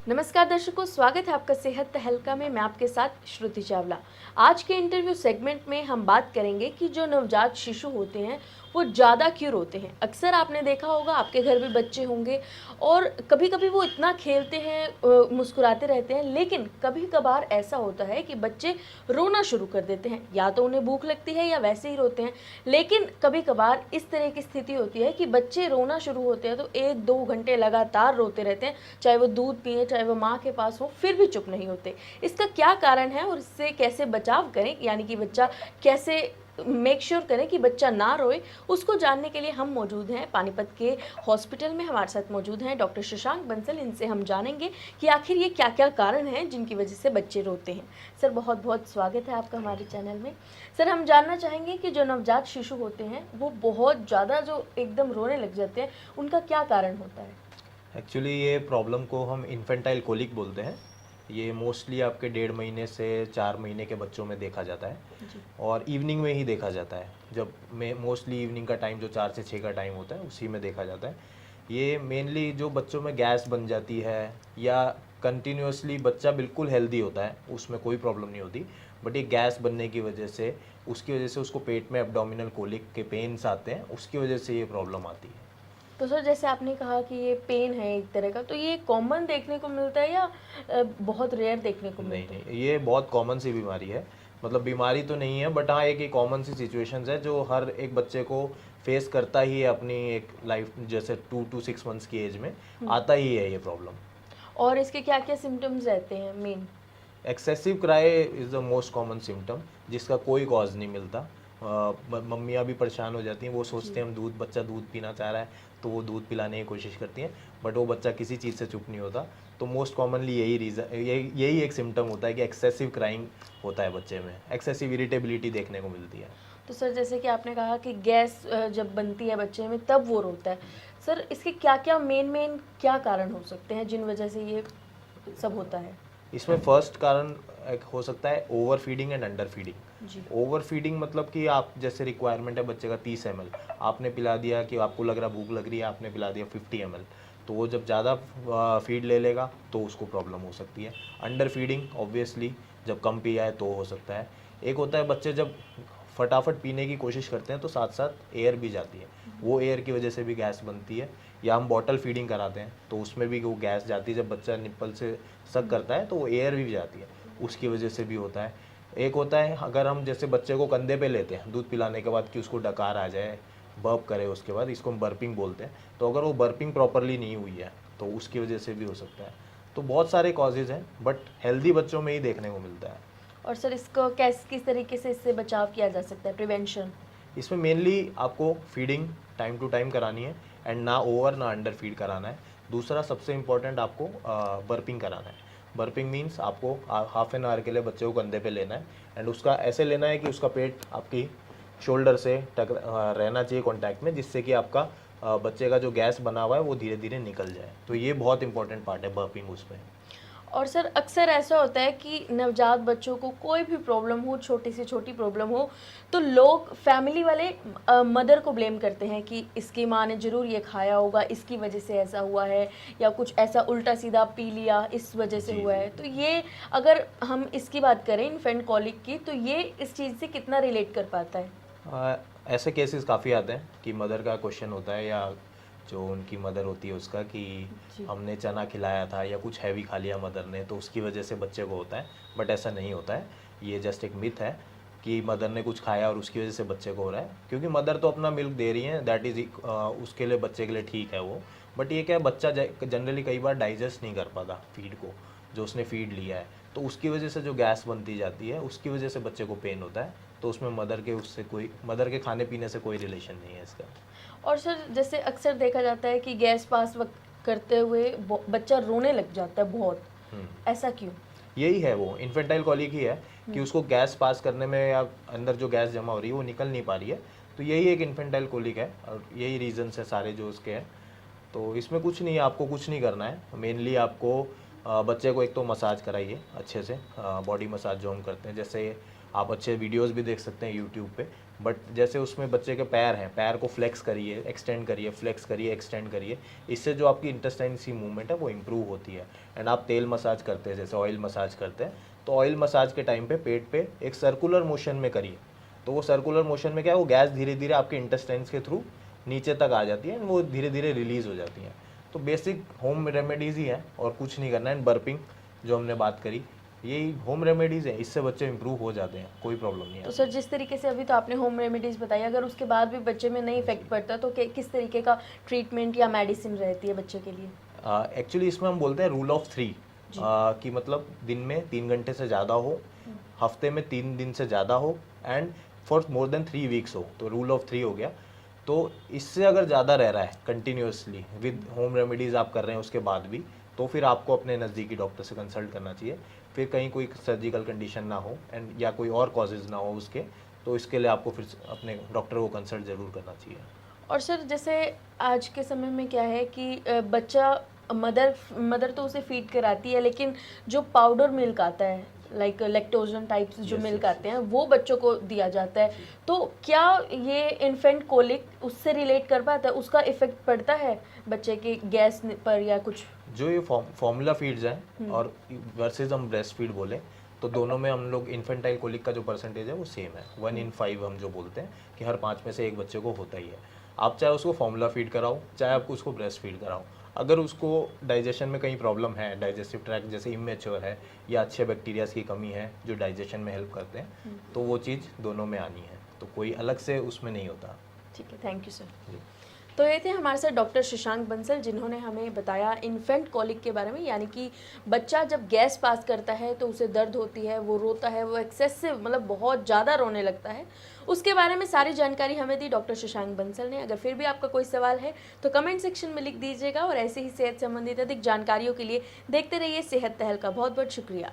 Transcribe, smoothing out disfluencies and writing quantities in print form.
नमस्कार दर्शकों, स्वागत है आपका सेहत तहलका में। मैं आपके साथ श्रुति चावला। आज के इंटरव्यू सेगमेंट में हम बात करेंगे कि जो नवजात शिशु होते हैं वो ज़्यादा क्यों रोते हैं। अक्सर आपने देखा होगा, आपके घर भी बच्चे होंगे और कभी कभी वो इतना खेलते हैं, मुस्कुराते रहते हैं, लेकिन कभी कभार ऐसा होता है कि बच्चे रोना शुरू कर देते हैं। या तो उन्हें भूख लगती है या वैसे ही रोते हैं। लेकिन कभी कभार इस तरह की स्थिति होती है कि बच्चे रोना शुरू होते हैं तो 1-2 घंटे लगातार रोते रहते हैं, चाहे वो दूध पिए, चाहे वो माँ के पास हो, फिर भी चुप नहीं होते। इसका क्या कारण है और इससे कैसे बचाव करें, यानी कि बच्चा कैसे मेक श्योर करें कि बच्चा ना रोए, उसको जानने के लिए हम मौजूद हैं पानीपत के हॉस्पिटल में। हमारे साथ मौजूद हैं डॉक्टर शशांक बंसल। इनसे हम जानेंगे कि आखिर ये क्या क्या कारण हैं जिनकी वजह से बच्चे रोते हैं। सर, बहुत बहुत स्वागत है आपका हमारे चैनल में। सर, हम जानना चाहेंगे कि जो नवजात शिशु होते हैं वो बहुत ज़्यादा जो एकदम रोने लग जाते हैं, उनका क्या कारण होता है? एक्चुअली ये प्रॉब्लम को हम इन्फेंटाइल कोलिक बोलते हैं। ये मोस्टली आपके 1.5 महीने से 4 महीने के बच्चों में देखा जाता है जी। और इवनिंग में ही देखा जाता है। जब में मोस्टली इवनिंग का टाइम जो 4 से 6 का टाइम होता है उसी में देखा जाता है। ये मेनली जो बच्चों में गैस बन जाती है या कंटिन्यूसली बच्चा बिल्कुल हेल्दी होता है, उसमें कोई प्रॉब्लम नहीं होती, बट ये गैस बनने की वजह से उसकी वजह से उसको पेट में एब्डोमिनल कोलिक के पेन्स आते हैं, उसकी वजह से ये प्रॉब्लम आती है। तो सर, जैसे आपने कहा कि ये पेन है एक तरह का, तो ये कॉमन देखने को मिलता है या बहुत रेयर देखने को नहीं मिलता है? नहीं, ये बहुत कॉमन सी बीमारी है। मतलब बीमारी तो नहीं है, बट हाँ एक कॉमन सी सिचुएशंस है जो हर एक बच्चे को फेस करता ही है अपनी एक लाइफ, जैसे 2 to 6 मंथ्स की एज में आता ही है ये प्रॉब्लम। और इसके क्या क्या सिम्टम्स रहते हैं main? Excessive cry is the most common symptom, जिसका कोई कॉज नहीं मिलता। मम्मियाँ भी परेशान हो जाती हैं, वो सोचते हैं हम बच्चा दूध पीना चाह रहा है तो वो दूध पिलाने की कोशिश करती हैं, बट वो बच्चा किसी चीज़ से चुप नहीं होता। तो मोस्ट कॉमनली यही रीज़न, यही एक सिम्टम होता है कि एक्सेसिव क्राइंग होता है बच्चे में, एक्सेसिव इरिटेबिलिटी देखने को मिलती है। तो सर, जैसे कि आपने कहा कि गैस जब बनती है बच्चे में तब वो रोता है। सर, इसके क्या क्या मेन क्या कारण हो सकते हैं जिन वजह से ये सब होता है? इसमें फर्स्ट कारण एक हो सकता है over feeding and under feeding. जी। ओवर फीडिंग मतलब कि आप जैसे रिक्वायरमेंट है बच्चे का 30 ml, आपने पिला दिया कि आपको लग रहा भूख लग रही है, आपने पिला दिया 50 ml, तो वो जब ज़्यादा फीड ले लेगा तो उसको प्रॉब्लम हो सकती है। अंडर फीडिंग ऑब्वियसली जब कम पिया है तो हो सकता है। एक होता है बच्चे जब फटाफट पीने की कोशिश करते हैं तो साथ साथ एयर भी जाती है, वो एयर की वजह से भी गैस बनती है। या हम बॉटल फीडिंग कराते हैं तो उसमें भी वो गैस जाती है, जब बच्चा निप्पल से सक करता है तो वो एयर भी जाती है, उसकी वजह से भी होता है। एक होता है अगर हम जैसे बच्चे को कंधे पे लेते हैं दूध पिलाने के बाद कि उसको डकार आ जाए, बर्प करे उसके बाद, इसको हम बर्पिंग बोलते हैं, तो अगर वो बर्पिंग प्रॉपरली नहीं हुई है तो उसकी वजह से भी हो सकता है। तो बहुत सारे कॉजेज़ हैं, बट हेल्दी बच्चों में ही देखने को मिलता है। और सर, इसको किस तरीके से इससे बचाव किया जा सकता है, प्रिवेंशन? इसमें मेनली आपको फीडिंग टाइम टू टाइम करानी है एंड ना ओवर ना अंडर फीड कराना है। दूसरा सबसे इम्पोर्टेंट आपको बर्पिंग कराना है। बर्पिंग मीन्स आपको हाफ एन आवर के लिए बच्चे को कंधे पे लेना है एंड उसका ऐसे लेना है कि उसका पेट आपकी शोल्डर से रहना चाहिए कांटेक्ट में, जिससे कि आपका बच्चे का जो गैस बना हुआ है वो धीरे धीरे निकल जाए। तो ये बहुत इंपॉर्टेंट पार्ट है बर्पिंग उसमें। और सर, अक्सर ऐसा होता है कि नवजात बच्चों को कोई भी प्रॉब्लम हो, छोटी से छोटी प्रॉब्लम हो, तो लोग, फैमिली वाले मदर को ब्लेम करते हैं कि इसकी माँ ने ज़रूर ये खाया होगा, इसकी वजह से ऐसा हुआ है, या कुछ ऐसा उल्टा सीधा पी लिया इस वजह से जी हुआ जी। है। तो ये, अगर हम इसकी बात करें इन्फेंट कॉलिक की, तो ये इस चीज़ से कितना रिलेट कर पाता है? ऐसे केसेस काफ़ी आते हैं कि मदर का क्वेश्चन होता है या जो उनकी मदर होती है उसका कि जी। हमने चना खिलाया था या कुछ हैवी खा लिया मदर ने तो उसकी वजह से बच्चे को होता है, बट ऐसा नहीं होता है। ये जस्ट एक मिथ है कि मदर ने कुछ खाया और उसकी वजह से बच्चे को हो रहा है, क्योंकि मदर तो अपना मिल्क दे रही है, दैट इज़ उसके लिए बच्चे के लिए ठीक है वो। बट ये क्या है, बच्चा जनरली कई बार डाइजेस्ट नहीं कर पाता फीड को, जो उसने फीड लिया है, तो उसकी वजह से जो गैस बनती जाती है उसकी वजह से बच्चे को पेन होता है। तो उसमें मदर के खाने पीने से कोई रिलेशन नहीं है इसका। और सर, जैसे अक्सर देखा जाता है कि गैस पास वक्त करते हुए बच्चा रोने लग जाता है बहुत, ऐसा क्यों? यही है, वो इन्फेंटाइल कॉलिक ही है कि उसको गैस पास करने में या अंदर जो गैस जमा हो रही है वो निकल नहीं पा रही है, तो यही एक इन्फेंटाइल कॉलिक है और यही रीजंस है सारे जो उसके हैं। तो इसमें कुछ नहीं है, आपको कुछ नहीं करना है। मेनली आपको बच्चे को एक तो मसाज कराइए अच्छे से, बॉडी मसाज जो हम करते हैं, जैसे आप अच्छे वीडियोस भी देख सकते हैं यूट्यूब पे बट जैसे उसमें बच्चे के पैर हैं, पैर को फ्लेक्स करिए, एक्सटेंड करिए, फ्लेक्स करिए, एक्सटेंड करिए, इससे जो आपकी इंटेस्टाइन सी मूवमेंट है वो इम्प्रूव होती है। एंड आप तेल मसाज करते हैं, जैसे ऑयल मसाज करते हैं, तो ऑयल मसाज के टाइम पे पेट पे एक सर्कुलर मोशन में करिए। तो वो सर्कुलर मोशन में क्या है, वो गैस धीरे धीरे आपके इंटेस्टाइन्स के थ्रू नीचे तक आ जाती है, एंड वो धीरे धीरे रिलीज हो जाती हैं। तो बेसिक होम रेमेडीज़ ही है और कुछ नहीं करना है। एंड बर्पिंग जो हमने बात करी, यही होम रेमेडीज़ हैं, इससे बच्चे इंप्रूव हो जाते हैं, कोई प्रॉब्लम नहीं है। तो सर जिस तरीके से अभी तो आपने होम रेमेडीज़ बताई, अगर उसके बाद भी बच्चे में नहीं इफेक्ट पड़ता तो किस तरीके का ट्रीटमेंट या मेडिसिन रहती है बच्चे के लिए? एक्चुअली इसमें हम बोलते हैं रूल ऑफ 3 कि मतलब दिन में 3 घंटे से ज़्यादा हो, हफ्ते में 3 दिन से ज़्यादा हो, and for more than 3 weeks हो, तो रूल ऑफ 3 हो गया। तो इससे अगर ज़्यादा रह रहा है कंटिन्यूसली विद होम रेमेडीज़ आप कर रहे हैं उसके बाद भी, तो फिर आपको अपने नज़दीकी डॉक्टर से कंसल्ट करना चाहिए। फिर कहीं कोई सर्जिकल कंडीशन ना हो एंड या कोई और कॉजेज़ ना हो उसके, तो इसके लिए आपको फिर अपने डॉक्टर को कंसल्ट ज़रूर करना चाहिए। और सर जैसे आज के समय में क्या है कि बच्चा मदर तो उसे फीड कराती है, लेकिन जो पाउडर मिल्क आता है लाइक लैक्टोजन टाइप्स जो मिल्क आते हैं वो बच्चों को दिया जाता है, तो क्या ये इन्फेंट कोलिक उससे रिलेट कर पाता है? उसका इफेक्ट पड़ता है बच्चे के गैस पर या कुछ? जो ये फॉर्मूला फीड्स हैं और वर्सेस हम ब्रेस्ट फीड बोले, तो दोनों में हम लोग इन्फेंटाइल कोलिक का जो परसेंटेज है वो सेम है, 1 in 5 हम जो बोलते हैं कि हर 5 में से एक बच्चे को होता ही है। आप चाहे उसको फॉर्मूला फीड कराओ, चाहे आपको उसको ब्रेस्ट फीड कराओ, अगर उसको डाइजेशन में कहीं प्रॉब्लम है, डाइजेस्टिव ट्रैक्ट जैसे इमेच्योर है या अच्छे बैक्टीरियाज की कमी है जो डाइजेशन में हेल्प करते हैं, तो वो चीज़ दोनों में आनी है, तो कोई अलग से उसमें नहीं होता। ठीक है, थैंक यू सर। तो ये थे हमारे साथ डॉक्टर शशांक बंसल, जिन्होंने हमें बताया इन्फेंट कॉलिक के बारे में, यानी कि बच्चा जब गैस पास करता है तो उसे दर्द होती है, वो रोता है, वो एक्सेसिव मतलब बहुत ज़्यादा रोने लगता है, उसके बारे में सारी जानकारी हमें दी डॉक्टर शशांक बंसल ने। अगर फिर भी आपका कोई सवाल है तो कमेंट सेक्शन में लिख दीजिएगा, और ऐसे ही सेहत संबंधित अधिक जानकारियों के लिए देखते रहिए सेहत तहलका। बहुत बहुत शुक्रिया।